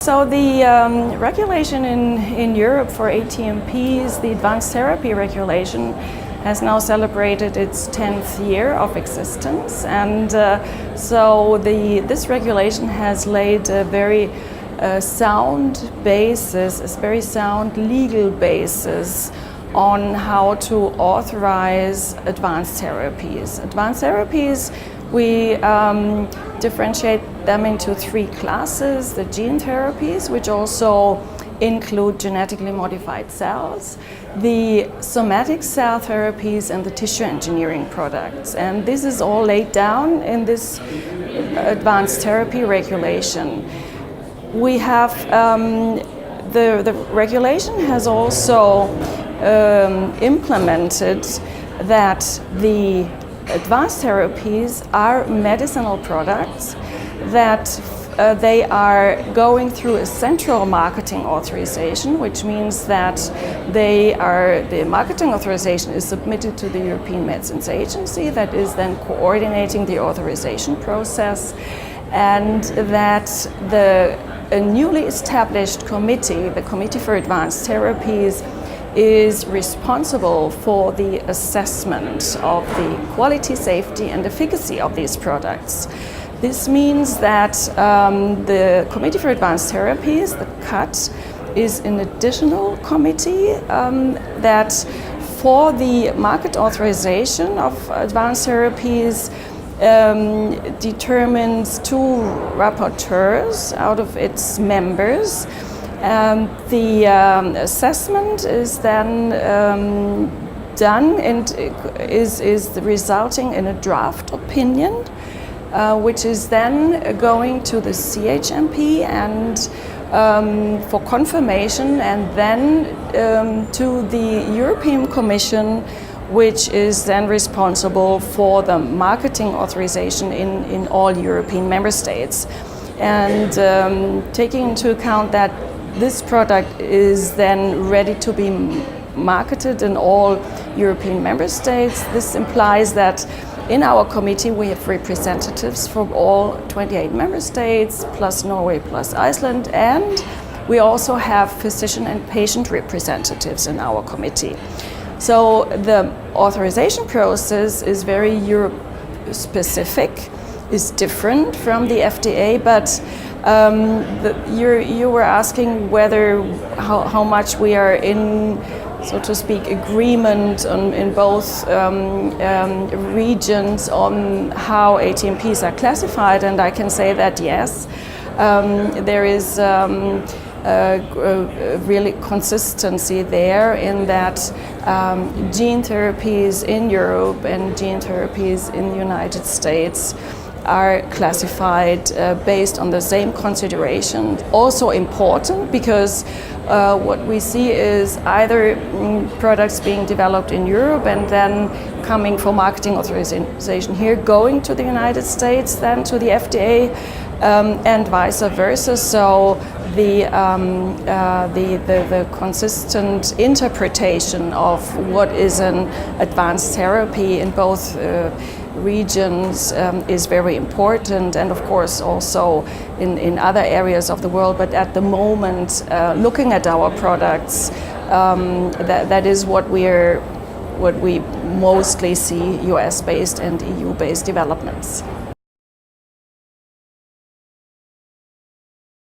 So the regulation in Europe for ATMPs, the Advanced Therapy Regulation, has now celebrated its 10th year of existence, and this regulation has laid a very sound basis, a very sound legal basis on how to authorize advanced therapies. Advanced therapies, we differentiate them into three classes: the gene therapies, which also include genetically modified cells, the somatic cell therapies, and the tissue engineering products. And this is all laid down in this advanced therapy regulation. We have the regulation has also implemented that the advanced therapies are medicinal products, that they are going through a central marketing authorization, which means that the marketing authorization is submitted to the European Medicines Agency, that is then coordinating the authorization process, and that a newly established committee, the Committee for Advanced Therapies, is responsible for the assessment of the quality, safety, and efficacy of these products. This means that the Committee for Advanced Therapies, the CAT, is an additional committee that for the market authorization of advanced therapies determines two rapporteurs out of its members. The assessment is then done and is resulting in a draft opinion, which is then going to the CHMP and for confirmation, and then to the European Commission, which is then responsible for the marketing authorization in all European member states. And taking into account that this product is then ready to be marketed in all European member states, this implies that in our committee we have representatives from all 28 member states, plus Norway, plus Iceland, and we also have physician and patient representatives in our committee. So the authorization process is very Europe-specific, is different from the FDA, but you were asking how much we are in, so to speak, agreement in both regions on how ATMPs are classified, and I can say that yes, there is really consistency there in that gene therapies in Europe and gene therapies in the United States are classified based on the same considerations. Also important because what we see is either products being developed in Europe and then coming for marketing authorization here, going to the United States, then to the FDA, and vice versa. So the consistent interpretation of what is an advanced therapy in both regions is very important, and of course also in other areas of the world. But at the moment, looking at our products, that is what we mostly see US-based and EU-based developments.